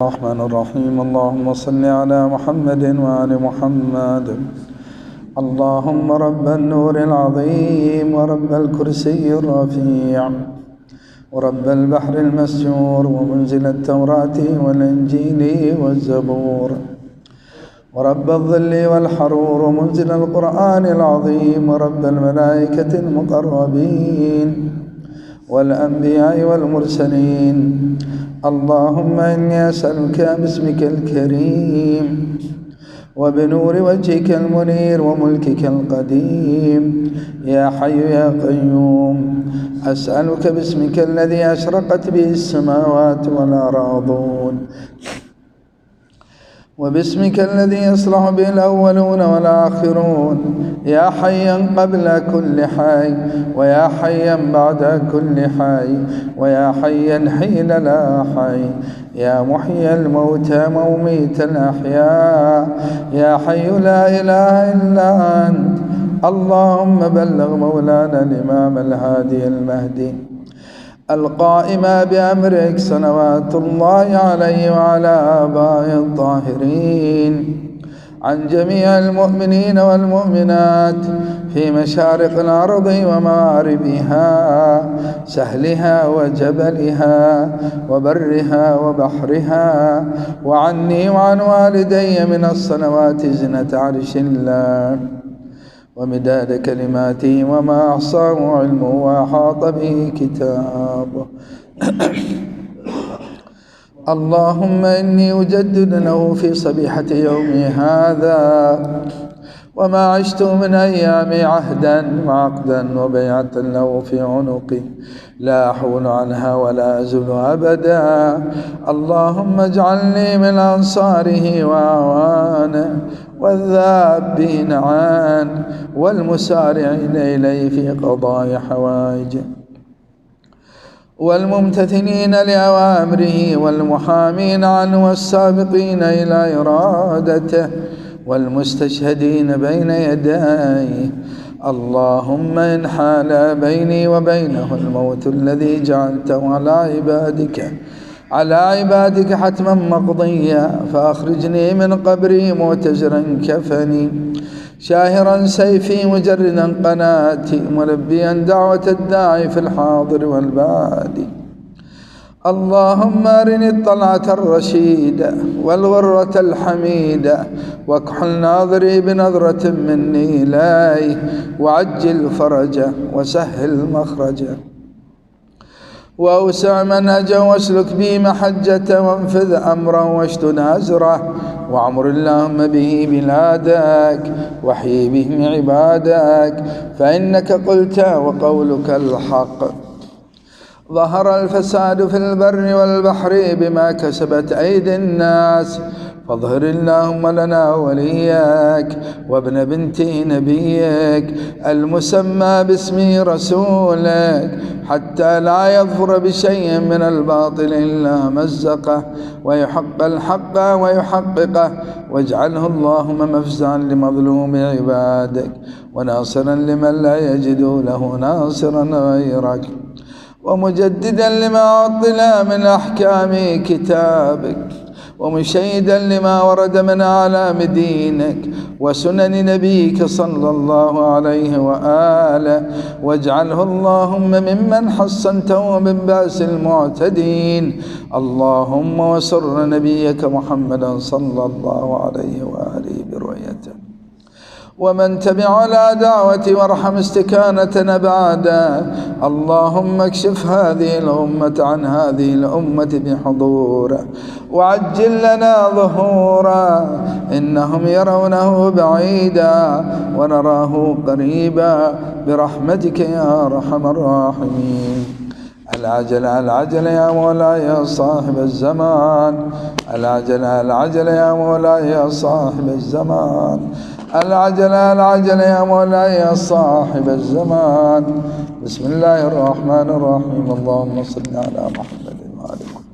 الرحمن الرحيم. اللهم صل على محمد وآل محمد. اللهم رب النور العظيم ورب الكرسي الرفيع ورب البحر المسجور ومنزل التوراة والإنجيل والزبور ورب الظل والحرور ومنزل القرآن العظيم ورب الملائكة المقربين والأنبياء والمرسلين. اللهم إني أسألك باسمك الكريم وبنور وجهك المنير وملكك القديم يا حي يا قيوم، أسألك باسمك الذي أشرقت به السماوات والأراضون وباسمك الذي يصلح به الأولون والآخرون، يا حيا قبل كل حي ويا حيا بعد كل حي ويا حيا حين لا حي، يا محيي الموتى ومميت الأحياء، يا حي لا إله إلا أنت. اللهم بلغ مولانا الإمام الهادي المهدي القائم بأمرك صلوات الله عليه وعلى آبائه الطاهرين عن جميع المؤمنين والمؤمنات في مشارق الأرض ومغاربها، سهلها وجبلها وبرها وبحرها، وعني وعن والدي من الصلوات زنة عرش الله ومداد كلماته وما أحصاه علمه وأحاط به كتابه. اللهم إني أجدد له في صبيحة يومي هذا وما عشت من أيامي عهدا وعقدا وبيعة له في عنقي لا أحول عنها ولا أزل أبدا. اللهم اجعلني من أنصاره وأعوانه والذابين عنه والمسارعين إليه في قضاء حوائجه والممتثلين لأوامره والمحامين عنه والسابقين إلى إرادته والمستشهدين بين يديه. اللهم إن حال بيني وبينه الموت الذي جعلته على عبادك حتما مقضيا، فأخرجني من قبري معتزرا كفني شاهرا سيفي مجردا قناتي ملبيا دعوة الداعي في الحاضر والبادي. اللهم أرني الطلعة الرشيدة والغرة الحميدة واكحل ناظري بنظرة مني إليه وعجل فرجه وسهل مخرجه وأوسع منهجه واسلك بي محجته وانفذ أمره واشتد أزره وعمر اللهم به بلادك واحيي به عبادك، فإنك قلت وقولك الحق. ظهر الفساد في البر والبحر بما كسبت أيدي الناس، فاظهر اللهم لنا وليك وابن بنت نبيك المسمى باسم رسولك حتى لا يظفر بشيء من الباطل إلا مزقه ويحق الحق ويحققه، واجعله اللهم مفزعا لمظلوم عبادك وناصرا لمن لا يجد له ناصرا غيرك، ومجددا لما عطل من أحكام كتابك ومشيدا لما ورد من أعلام دينك وسنن نبيك صلى الله عليه وآله، واجعله اللهم ممن حصنته من بأس المعتدين. اللهم وسر نبيك محمدا صلى الله عليه وآله برؤيته ومن تبع على دعوتي وارحم استكانتنا بعدا. اللهم اكشف هذه الأمة عن هذه الأمة بحضوره وعجل لنا ظهورا، إنهم يرونه بعيدا ونراه قريبا برحمتك يا أرحم الراحمين. العجل العجل يا مولاي يا صاحب الزمان، العجل العجل يا مولاي يا صاحب الزمان، العجل العجل يا مولاي يا صاحب الزمان. بسم الله الرحمن الرحيم. اللهم صل على محمد وآل محمد.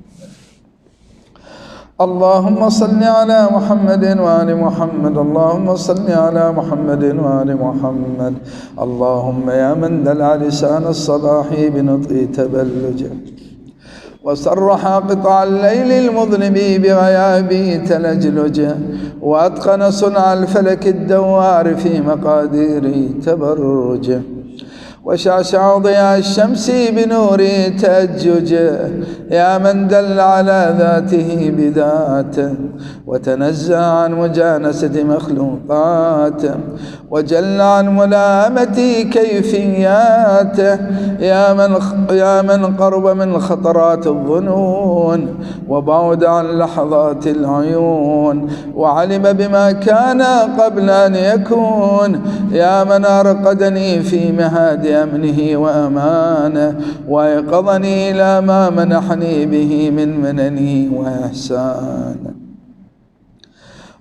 اللهم صل على محمد وآل محمد. اللهم صل على محمد وآل محمد. اللهم يا من دلع لسان الصباح بنطق تبلجه وصرح قطع الليل المظلم بغيابه تلجلجه، وأتقن صنع الفلك الدوار في مقادير تبرجه، وشعشع ضياء الشمس بنور تأججه. يا من دل على ذاته بذاته، وتنزه عن مجانسة مخلوقاته، وجل عن ملامة كيفياته. يا من قرب من خطرات الظنون، وبعد عن لحظات العيون، وعلم بما كان قبل أن يكون. يا من أرقدني في مهاد أمنه وأمانه، وأيقظني إلى ما منحني به من مننه وإحسانه،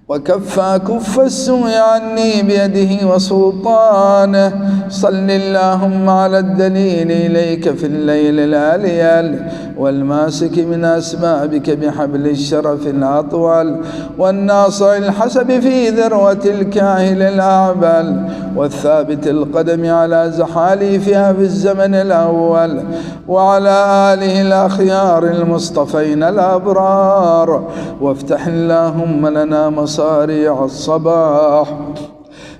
وكفى كف السوء عني بيده وسلطانه. صل اللهم على الدليل إليك في الليل الأليل، والماسك من أسبابك بحبل الشرف الأطول، والناصع الحسب في ذروة الكاهل الأعبل، والثابت القدم على زحاليفها في الزمن الأول، وعلى آله الأخيار المصطفين الأبرار. وافتح اللهم لنا مصاريع الصباح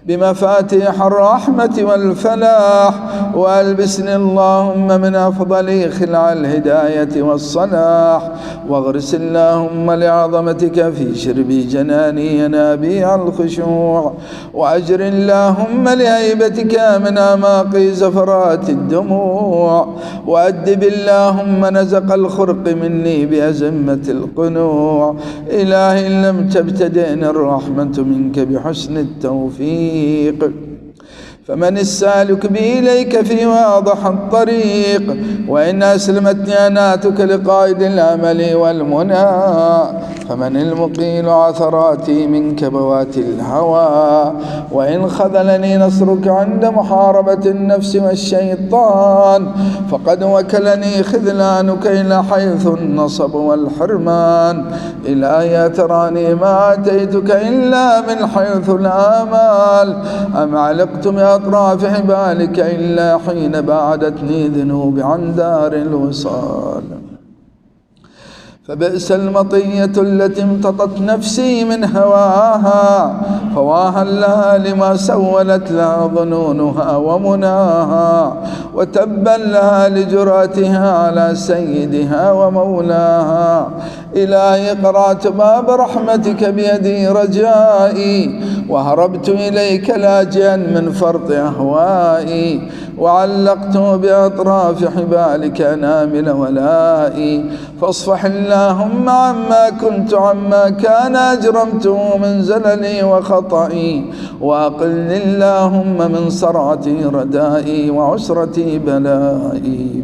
بمفاتيح الرحمة والفلاح، وألبسني اللهم من أفضل خلع الهداية والصلاح، واغرس اللهم لعظمتك في شرب جناني ينابيع الخشوع، وأجر اللهم لهيبتك من أعماق زفرات الدموع، وأدب اللهم نزق الخرق مني بأزمة القنوع. إلهي إن لم تبتدئني الرحمة منك بحسن التوفيق، فمن السالك بي إليك في واضح الطريق، وإن أسلمتني أناتك لقائد الأمل والمنى، فمن المقيل عثراتي من كبوات الهوى، وإن خذلني نصرك عند محاربة النفس والشيطان، فقد وكلني خذلانك إلى حيث النصب والحرمان. إلهي تراني ما أتيتك إلا من حيث الآمال، أم علقت بأطراف حبالك إلا حين بعدتني ذنوب عن دار الوصال. فبئس المطية التي امتطت نفسي من هواها، فواها لها لما سولت لها ظنونها ومناها، وتبا لها لجرأتها على سيدها ومولاها. إلهي قرعت باب رحمتك بيدي رجائي، وهربت إليك لاجئا من فرط أهوائي، وعلقت بأطراف حبالك أنامل ولائي. فاصفح اللهم عما كنت عما كان أجرمته من زللي وخطئي، وأقلني اللهم من صرعتي ردائي وعسرتي بلائي.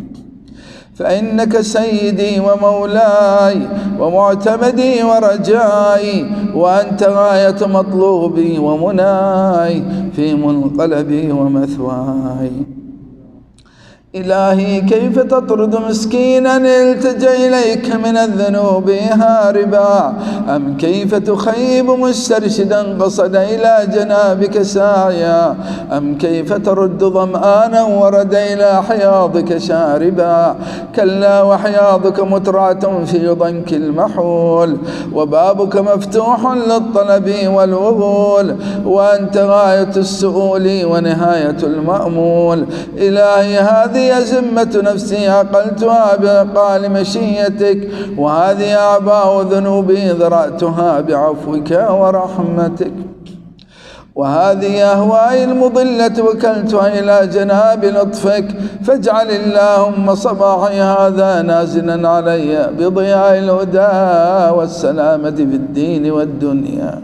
فإنك سيدي ومولاي ومعتمدي ورجائي، وأنت غاية مطلوبي ومناي في منقلبي ومثواي. إلهي كيف تطرد مسكينا التجأ إليك من الذنوب هاربا، أم كيف تخيب مسترشدا قصد إلى جنابك ساعيا، أم كيف ترد ظمآنا ورد إلى حياضك شاربا. كلا وحياضك مترعة في ضنك المحول، وبابك مفتوح للطلب والوغول، وأنت غاية السؤول ونهاية المأمول. إلهي هذه أزمة نفسي عقلتها بعقال مشيتك، وهذه أعباء ذنوبي ذرأتها بعفوك ورحمتك، وهذه أهوائي المضلة وكلتها إلى جناب لطفك. فاجعل اللهم صباحي هذا نازلا علي بضياء الهدى والسلامة في الدين والدنيا،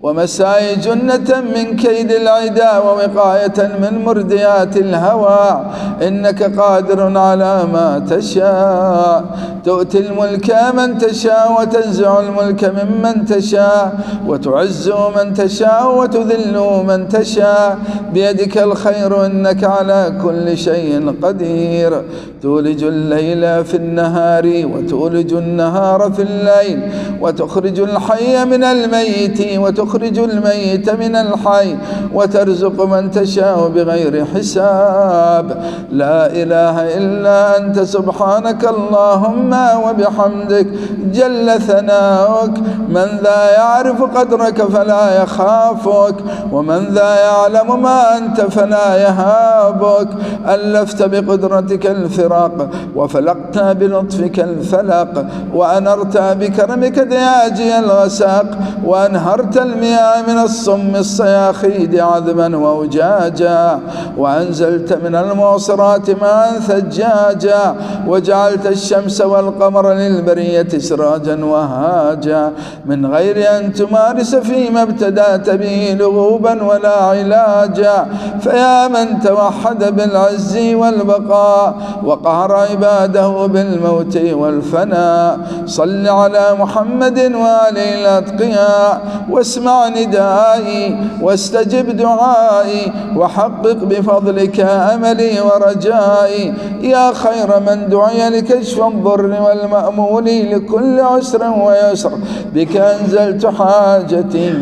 ومساء جنة من كيد العدا، ووقاية من مرديات الهوى. إنك قادر على ما تشاء، تؤتي الملك من تشاء وتنزع الملك ممن تشاء، وتعز من تشاء وتذل من تشاء. بيدك الخير إنك على كل شيء قدير. تولج الليل في النهار وتولج النهار في الليل، وتخرج الحي من الميت وتخرج تخرج الميت من الحي وترزق من تشاء بغير حساب. لا إله إلا أنت سبحانك اللهم وبحمدك جل ثناؤك. من ذا يعرف قدرك فلا يخافك، ومن ذا يعلم ما أنت فلا يهابك. ألفت بقدرتك الفرق وفلقت بلطفك الفلق، وأنرت بكرمك دياجي الغساق، وأنهرت المياه من الصم الصياخيد عذبا وأجاجا، وأنزلت من المعصرات ماء ثجاجا، وجعلت الشمس والقمر للبرية سراجا وهاجا، من غير أن تمارس فيما ابتدأت به لغوبا ولا علاجا. فيا من توحد بالعز والبقاء وقهر عباده بالموت والفناء، صل على محمد وآله الأتقياء، واسمع ندائي واستجب دعائي، وحقق بفضلك أملي ورجائي. يا خير من دعي لكشف الضر والمأمول لكل عسر ويسر، بك أنزلت حاجتي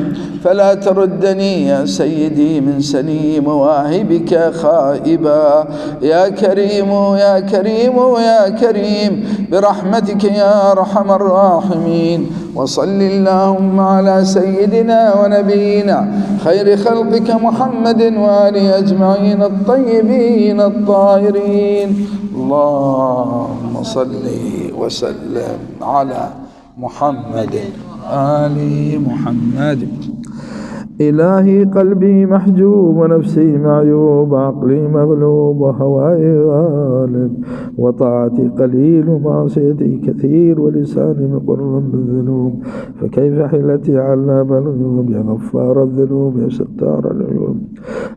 فلا تردني يا سيدي من سني مواهبك خائبا. يا كريم يا كريم يا كريم برحمتك يا أرحم الراحمين. وصل اللهم على سيدنا ونبينا خير خلقك محمد وآله أجمعين الطيبين الطاهرين. اللهم صل وسلم على محمد آل محمد. إلهي قلبي محجوب ونفسي معيوب، عقلي مغلوب وهواي غالب، وطاعتي قليل ومعصيتي كثير، ولساني مقر بالذنوب. فكيف حيلتي علام الغيوب؟ يا غفار الذنوب يا ستار العيوب،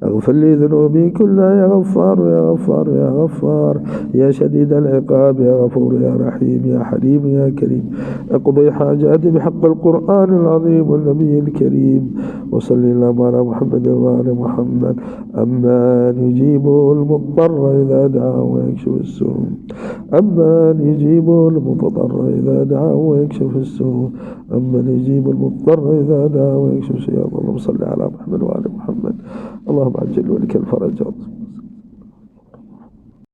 اغفر لي ذنوبي كلها يا غفار يا غفار يا غفار، يا شديد العقاب يا غفور يا رحيم يا حليم يا كريم. اقضي حاجاتي بحق القرآن العظيم والنبي الكريم. وصل اللهم على محمد وآل محمد. أمن يجيب المضطر إذا دعاه ويكشف السوء، أمن يجيب المضطر إذا دعاه ويكشف السوء، أمن يجيب المضطر إذا دعاه ويكشف السوء. اللهم صل على محمد وآل محمد. اللهم عجل ولك الفرج.